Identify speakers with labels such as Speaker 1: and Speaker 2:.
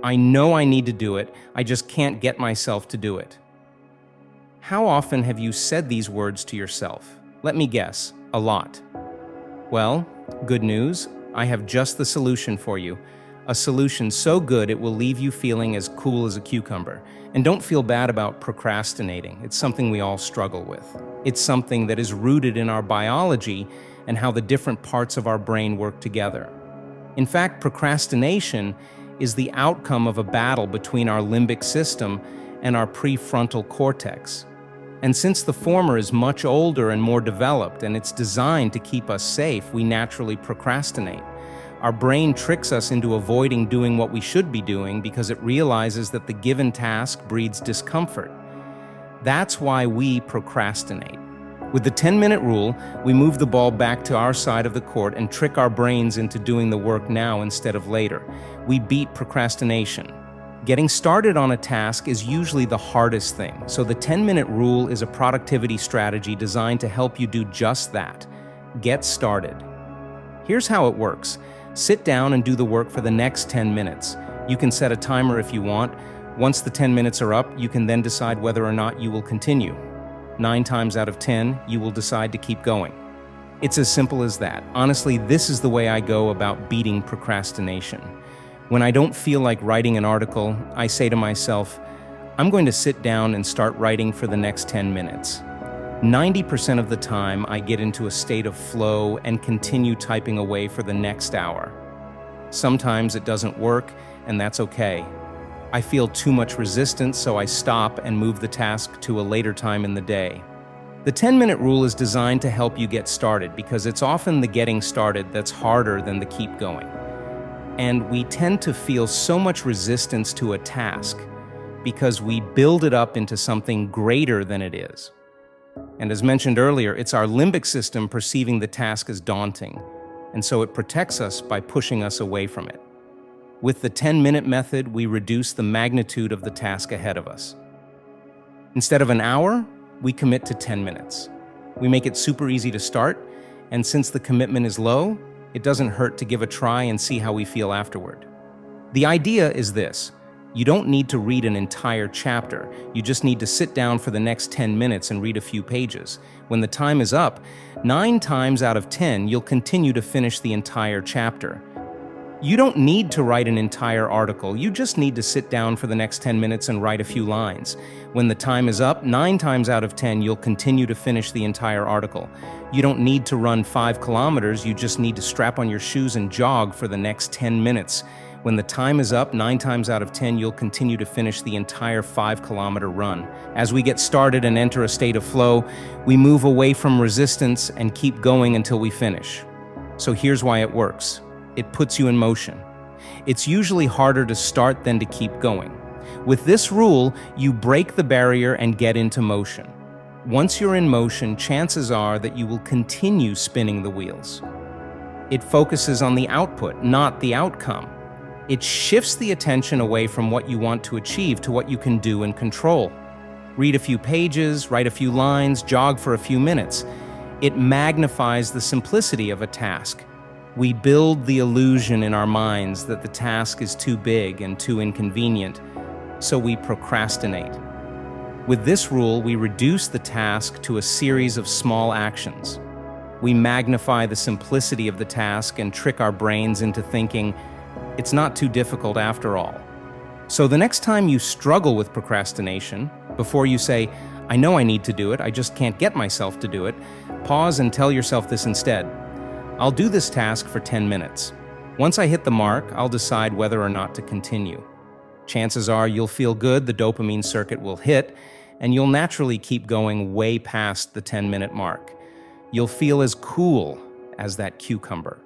Speaker 1: I know I need to do it, I just can't get myself to do it. How often have you said these words to yourself? Let me guess, a lot. Well, good news, I have just the solution for you. A solution so good it will leave you feeling as cool as a cucumber. And don't feel bad about procrastinating. It's something we all struggle with. It's something that is rooted in our biology and how the different parts of our brain work together. In fact, procrastination is the outcome of a battle between our limbic system and our prefrontal cortex. And since the former is much older and more developed and it's designed to keep us safe, we naturally procrastinate. Our brain tricks us into avoiding doing what we should be doing because it realizes that the given task breeds discomfort. That's why we procrastinate. With the 10-minute rule, we move the ball back to our side of the court and trick our brains into doing the work now instead of later. We beat procrastination. Getting started on a task is usually the hardest thing, so the 10-minute rule is a productivity strategy designed to help you do just that. Get started. Here's how it works. Sit down and do the work for the next 10 minutes. You can set a timer if you want. Once the 10 minutes are up, you can then decide whether or not you will continue. 9 times out of 10, you will decide to keep going. It's as simple as that. Honestly, this is the way I go about beating procrastination. When I don't feel like writing an article, I say to myself, I'm going to sit down and start writing for the next 10 minutes. 90% of the time, I get into a state of flow and continue typing away for the next hour. Sometimes it doesn't work, and that's okay. I feel too much resistance, so I stop and move the task to a later time in the day. The 10-minute rule is designed to help you get started because it's often the getting started that's harder than the keep going. And we tend to feel so much resistance to a task because we build it up into something greater than it is. And as mentioned earlier, it's our limbic system perceiving the task as daunting, and so it protects us by pushing us away from it. With the 10-minute method, we reduce the magnitude of the task ahead of us. Instead of an hour, we commit to 10 minutes. We make it super easy to start, and since the commitment is low, it doesn't hurt to give a try and see how we feel afterward. The idea is this. You don't need to read an entire chapter. You just need to sit down for the next 10 minutes and read a few pages. When the time is up, 9 times out of 10, you'll continue to finish the entire chapter. You don't need to write an entire article. You just need to sit down for the next 10 minutes and write a few lines. When the time is up, 9 times out of 10, you'll continue to finish the entire article. You don't need to run 5 kilometers. You just need to strap on your shoes and jog for the next 10 minutes. When the time is up, 9 times out of 10, you'll continue to finish the entire 5-kilometer run. As we get started and enter a state of flow, we move away from resistance and keep going until we finish. So here's why it works. It puts you in motion. It's usually harder to start than to keep going. With this rule, you break the barrier and get into motion. Once you're in motion, chances are that you will continue spinning the wheels. It focuses on the output, not the outcome. It shifts the attention away from what you want to achieve to what you can do and control. Read a few pages, write a few lines, jog for a few minutes. It magnifies the simplicity of a task. We build the illusion in our minds that the task is too big and too inconvenient, so we procrastinate. With this rule, we reduce the task to a series of small actions. We magnify the simplicity of the task and trick our brains into thinking, it's not too difficult after all. So the next time you struggle with procrastination, before you say, I know I need to do it, I just can't get myself to do it, pause and tell yourself this instead. I'll do this task for 10 minutes. Once I hit the mark, I'll decide whether or not to continue. Chances are you'll feel good, the dopamine circuit will hit, and you'll naturally keep going way past the 10-minute mark. You'll feel as cool as that cucumber.